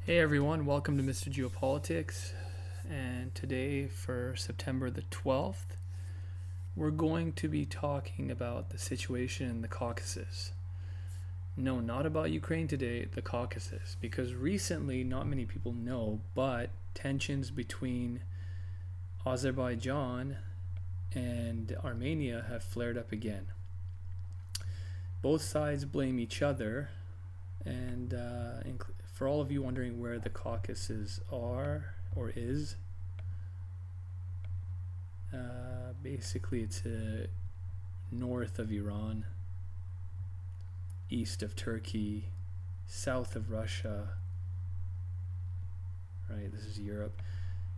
Hey everyone, welcome to Mr. Geopolitics. And today, for September the 12th, we're going to be talking about the situation in the Caucasus. No, not about Ukraine today, the Caucasus. Because recently, not many people know, but tensions between Azerbaijan and Armenia have flared up again. Both sides blame each other, and for all of you wondering where the Caucasus are or is, basically it's north of Iran, east of Turkey, south of Russia, right? This is Europe,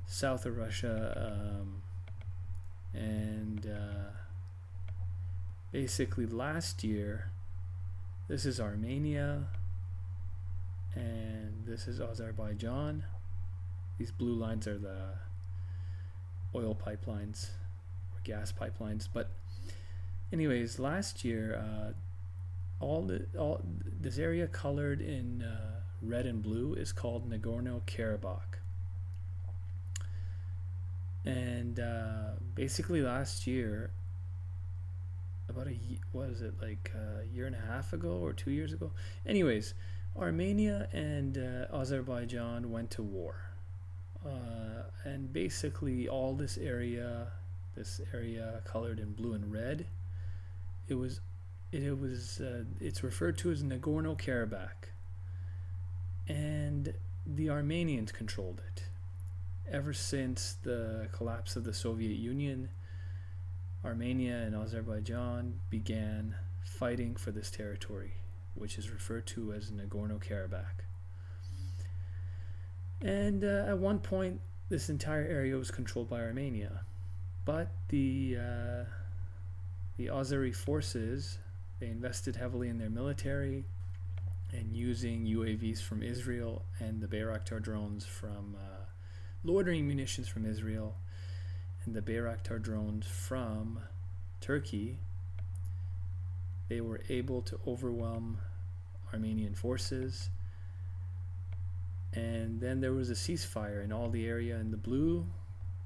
south of Russia, and basically last year, this is Armenia, and this is Azerbaijan. These blue lines are the oil pipelines or gas pipelines. But anyways, last year, all this area colored in red and blue is called Nagorno Karabakh. And basically last year, about a year and a half ago or 2 years ago. Anyways, Armenia and Azerbaijan went to war, and basically all this area colored in blue and red, it's referred to as Nagorno Karabakh, and the Armenians controlled it. Ever since the collapse of the Soviet Union, Armenia and Azerbaijan began fighting for this territory, which is referred to as Nagorno Karabakh. And at one point, this entire area was controlled by Armenia, but the Azeri forces, they invested heavily in their military and using UAVs from Israel and the Bayraktar drones from loitering munitions from Israel and the Bayraktar drones from Turkey. They were able to overwhelm Armenian forces, and then there was a ceasefire, and all the area in the blue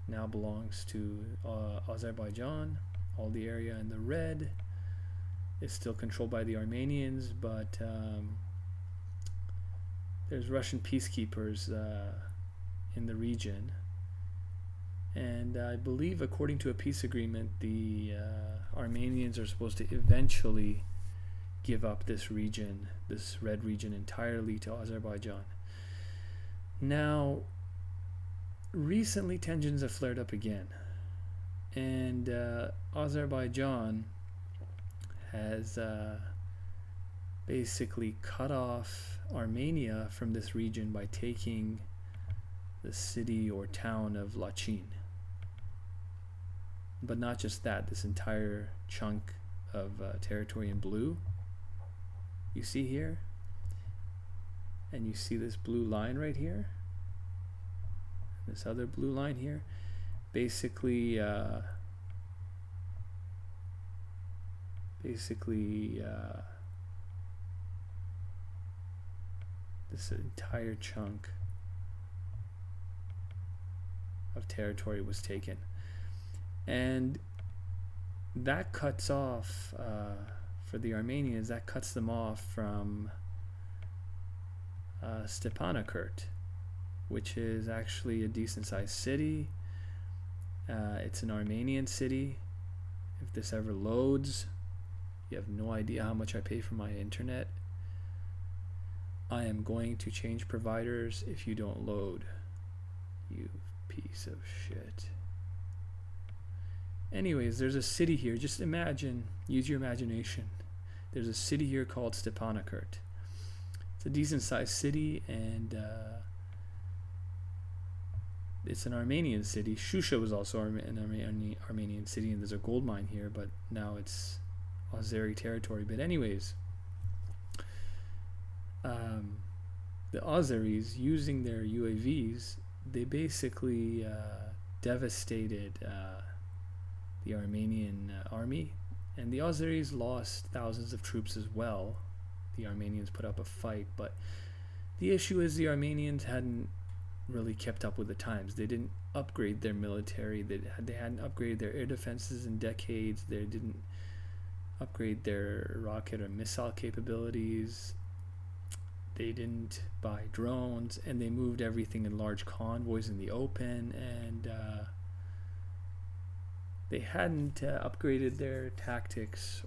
now belongs to Azerbaijan. All the area in the red is still controlled by the Armenians, but there's Russian peacekeepers in the region. And I believe, according to a peace agreement, the Armenians are supposed to eventually give up this region, this red region, entirely to Azerbaijan. Now, recently tensions have flared up again, and Azerbaijan has basically cut off Armenia from this region by taking the city or town of Lachin. But not just that, this entire chunk of territory in blue you see here, and you see this blue line right here, this other blue line here, basically this entire chunk of territory was taken, and that cuts off for the Armenians, that cuts them off from Stepanakert, which is actually a decent sized city. It's an Armenian city. If this ever loads, you have no idea how much I pay for my internet. I am going to change providers if you don't load, you piece of shit. Anyways, there's a city here. Just imagine, use your imagination. There's a city here called Stepanakert. It's a decent sized city, and it's an Armenian city. Shusha was also an Armenian city, and there's a gold mine here, but now it's Azeri territory. But anyways, the Azeris, using their UAVs, they basically devastated the Armenian army, and the Azeris lost thousands of troops as well. The Armenians put up a fight, but The issue is the Armenians hadn't really kept up with the times. They didn't upgrade their military. They hadn't upgraded their air defenses in decades. They didn't upgrade their rocket or missile capabilities. They didn't buy drones, and they moved everything in large convoys in the open, and they hadn't upgraded their tactics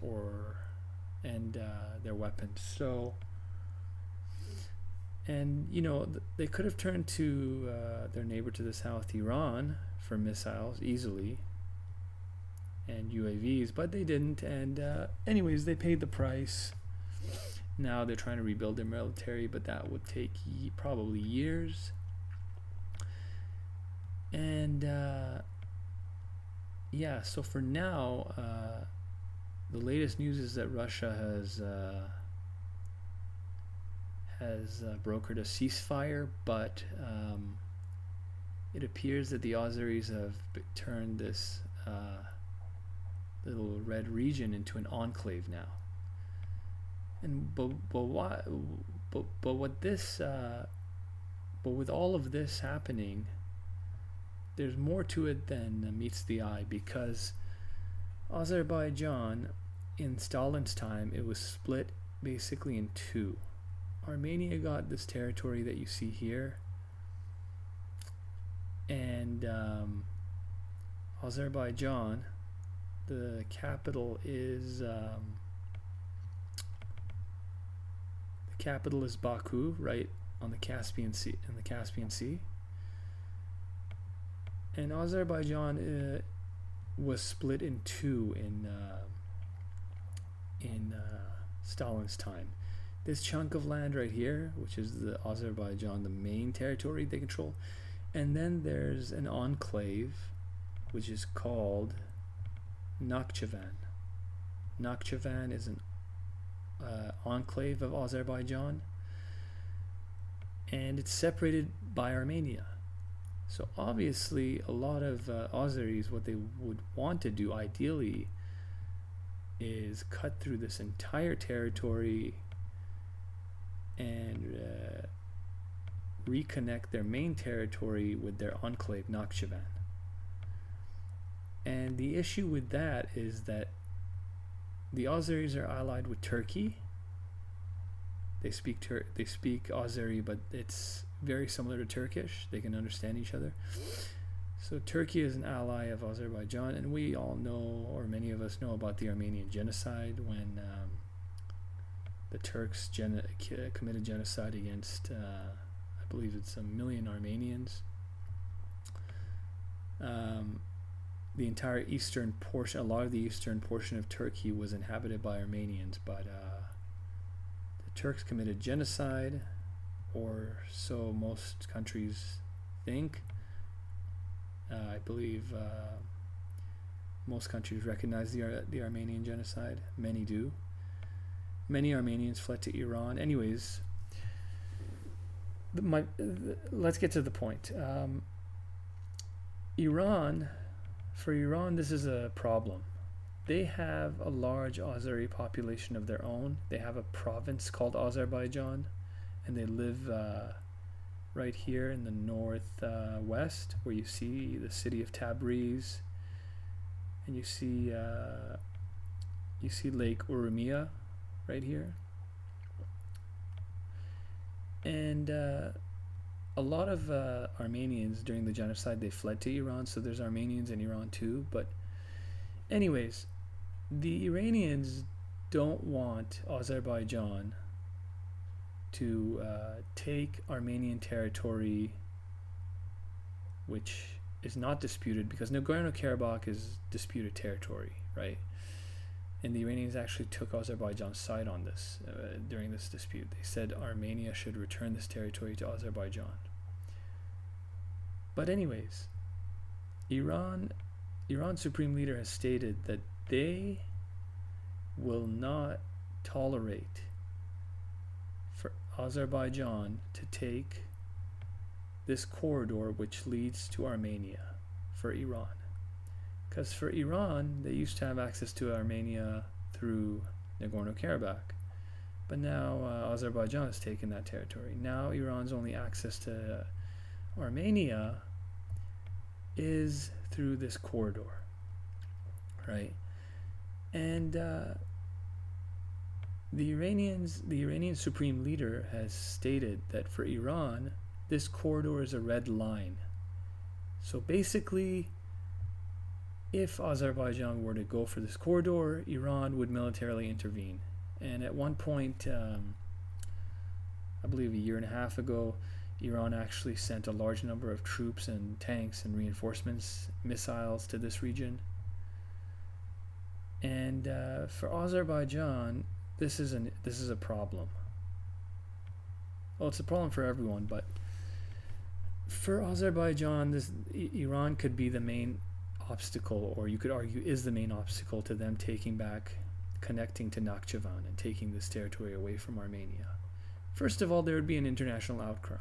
and their weapons. So, and they could have turned to their neighbor to the south, Iran, for missiles easily and UAVs, but they didn't. And anyways, they paid the price. Now they're trying to rebuild their military, but that would take probably years. And yeah, so for now, the latest news is that Russia has brokered a ceasefire, but it appears that the Azeris have turned this little red region into an enclave now. And but with all of this happening, there's more to it than meets the eye, because Azerbaijan, in Stalin's time, it was split basically in two. Armenia got this territory that you see here, and Azerbaijan, the capital is Baku, right on the Caspian Sea. And Azerbaijan was split in two in Stalin's time. This chunk of land right here, which is the Azerbaijan, the main territory they control, and then there's an enclave which is called Nakhchivan. Nakhchivan is an enclave of Azerbaijan, and it's separated by Armenia. So obviously a lot of Azeris, what they would want to do ideally is cut through this entire territory and reconnect their main territory with their enclave Nakhchivan. And the issue with that is that the Azeris are allied with Turkey. They speak Azeri, but it's very similar to Turkish. They can understand each other. So Turkey is an ally of Azerbaijan, and we all know, or many of us know, about the Armenian genocide, when the Turks committed genocide against, I believe it's 1 million Armenians. The entire eastern portion, a lot of the eastern portion of Turkey was inhabited by Armenians, but the Turks committed genocide, or so most countries think. I believe most countries recognize the Armenian genocide. Many do. Many Armenians fled to Iran. Anyways, let's get to the point. For Iran, this is a problem. They have a large Azeri population of their own. They have a province called Azerbaijan, and they live right here in the northwest, where you see the city of Tabriz, and you see Lake Urmia right here. And a lot of Armenians during the genocide, they fled to Iran, so there's Armenians in Iran too. But anyways, the Iranians don't want Azerbaijan to take Armenian territory, which is not disputed, because Nagorno Karabakh is disputed territory, right? And the Iranians actually took Azerbaijan's side on this during this dispute. They said Armenia should return this territory to Azerbaijan. But anyways, Iran's supreme leader has stated that they will not tolerate for Azerbaijan to take this corridor which leads to Armenia for Iran. Because for Iran, they used to have access to Armenia through Nagorno Karabakh. But now Azerbaijan has taken that territory. Now Iran's only access to Armenia is through this corridor, right? And the Iranian supreme leader has stated that for Iran, this corridor is a red line. So basically, if Azerbaijan were to go for this corridor, Iran would militarily intervene. And at one point, I believe a year and a half ago, Iran actually sent a large number of troops and tanks and reinforcements, missiles to this region. And for Azerbaijan, this is a problem. Well, it's a problem for everyone, but for Azerbaijan, Iran could be the main obstacle, or you could argue is the main obstacle to them connecting to Nakhchivan and taking this territory away from Armenia. First of all, there would be an international outcry.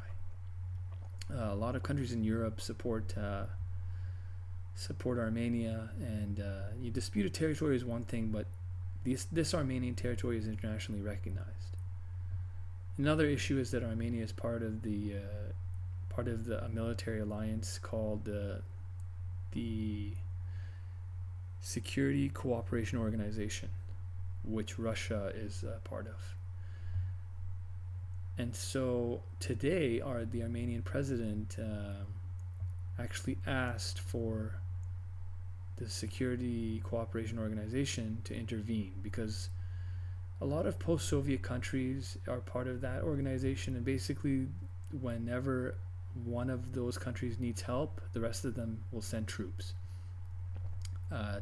A lot of countries in Europe support Armenia, and you dispute a territory is one thing, but this Armenian territory is internationally recognized. Another issue is that Armenia is part of the military alliance called the Security Cooperation Organization, which Russia is part of. And so today, the Armenian president actually asked for the Security Cooperation Organization to intervene, because a lot of post-Soviet countries are part of that organization, and basically whenever one of those countries needs help, the rest of them will send troops.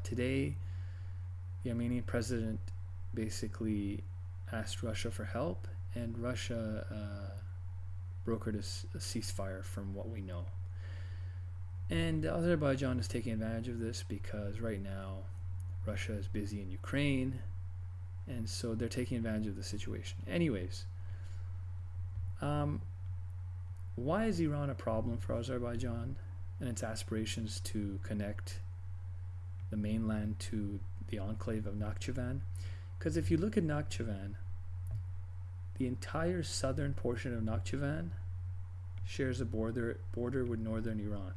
Today, the Armenian president basically asked Russia for help, and Russia brokered a ceasefire from what we know. And Azerbaijan is taking advantage of this because right now Russia is busy in Ukraine, and so they're taking advantage of the situation. Anyways, why is Iran a problem for Azerbaijan and its aspirations to connect the mainland to the enclave of Nakhchivan? Because if you look at Nakhchivan, the entire southern portion of Nakhchivan shares a border with northern Iran,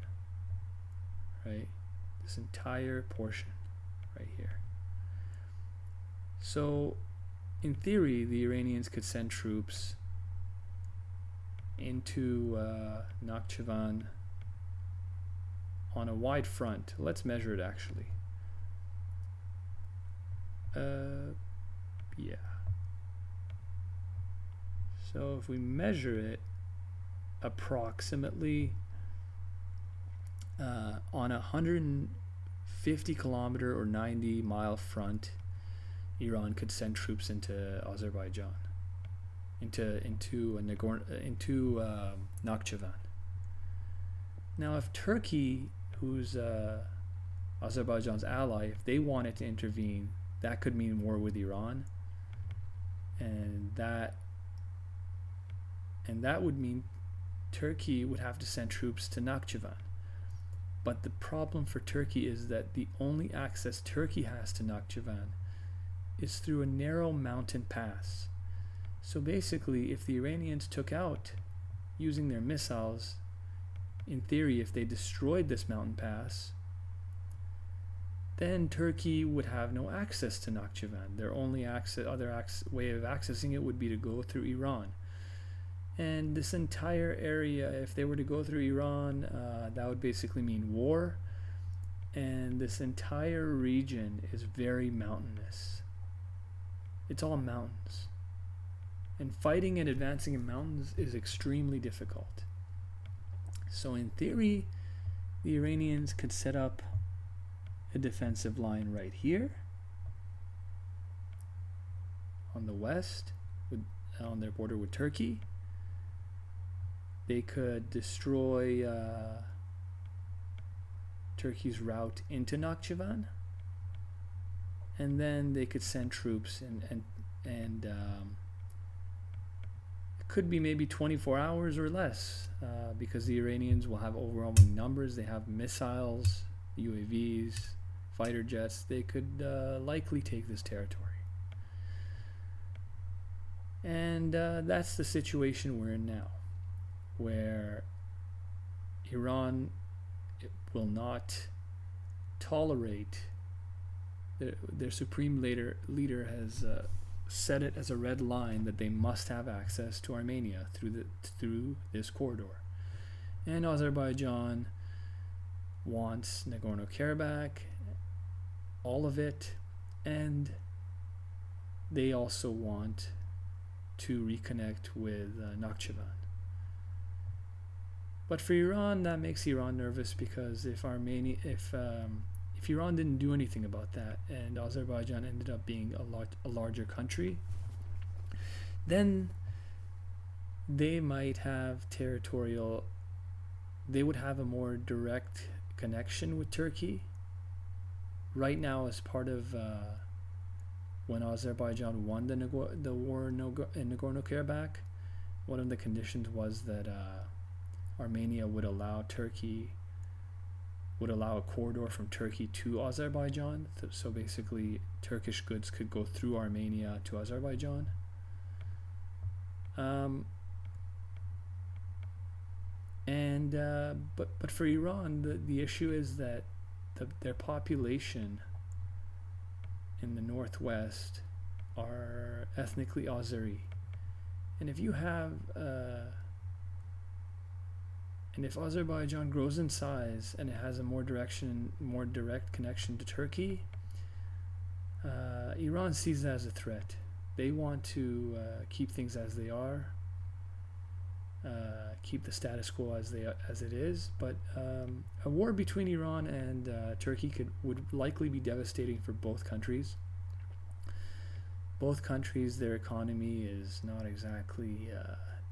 right? This entire portion right here. So in theory, the Iranians could send troops into Nakhchivan on a wide front. Let's measure it actually. Yeah. So if we measure it approximately on a 150 kilometer or 90 mile front, Iran could send troops into Azerbaijan, into Nakhchivan. Now, if Turkey, who's Azerbaijan's ally, if they wanted to intervene, that could mean war with Iran, and that would mean Turkey would have to send troops to Nakhchivan. But the problem for Turkey is that the only access Turkey has to Nakhchivan is through a narrow mountain pass. So basically, if the Iranians took out, using their missiles, in theory, if they destroyed this mountain pass, then Turkey would have no access to Nakhchivan. Their only way of accessing it would be to go through Iran. And this entire area, if they were to go through Iran, that would basically mean war. And this entire region is very mountainous. It's all mountains. And fighting and advancing in mountains is extremely difficult. So in theory, the Iranians could set up a defensive line right here on the west, on their border with Turkey. They could destroy Turkey's route into Nakhchivan, and then they could send troops, and it could be maybe 24 hours or less, because the Iranians will have overwhelming numbers. They have missiles, UAVs, fighter jets. They could likely take this territory. And that's the situation we're in now, where Iran will not tolerate, their supreme leader has set it as a red line that they must have access to Armenia through this corridor. And Azerbaijan wants Nagorno Karabakh, all of it, and they also want to reconnect with Nakhchivan. But for Iran, that makes Iran nervous, because if Iran didn't do anything about that and Azerbaijan ended up being a larger country, then they might have they would have a more direct connection with Turkey. Right now, as part of when Azerbaijan won the war in Nagorno-Karabakh, one of the conditions was that Armenia would allow a corridor from Turkey to Azerbaijan. So basically, Turkish goods could go through Armenia to Azerbaijan. But for Iran, the issue is that their population in the northwest are ethnically Azeri, and if Azerbaijan grows in size and it has a more direct connection to Turkey, Iran sees that as a threat. They want to keep things as they are, keep the status quo as it is. But a war between Iran and Turkey would likely be devastating for both countries. Both countries, their economy is not exactly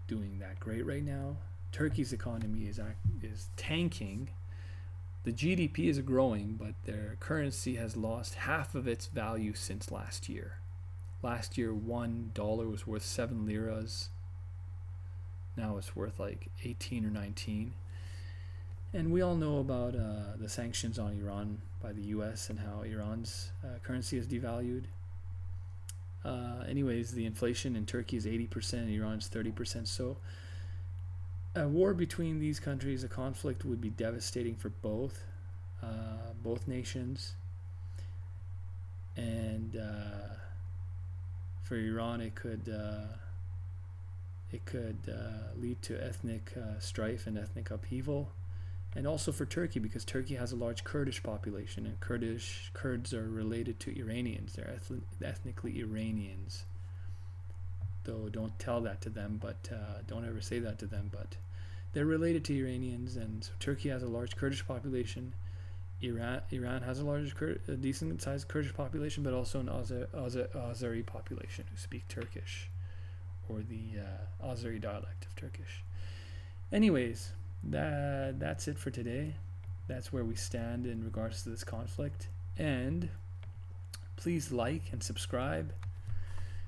doing that great right now. Turkey's economy is tanking. The GDP is growing, but their currency has lost half of its value since last year. Last year, $1 was worth 7 liras. Now it's worth like 18 or 19. And we all know about the sanctions on Iran by the US and how Iran's currency is devalued. Anyways, the inflation in Turkey is 80%, Iran's 30%. So a war between these countries, a conflict, would be devastating for both nations. And for Iran, it could lead to ethnic strife and ethnic upheaval. And also for Turkey, because Turkey has a large Kurdish population, and Kurds are related to Iranians. They're ethnically Iranians. Though don't tell that to them, but don't ever say that to them, but they're related to Iranians. And so Turkey has a large Kurdish population. Iran has a decent sized Kurdish population, but also an Azeri population who speak Turkish, or the Azeri dialect of Turkish. Anyways, that's it for today. That's where we stand in regards to this conflict. And please like and subscribe,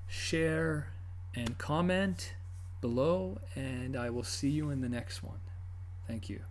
share and comment below, and I will see you in the next one. Thank you.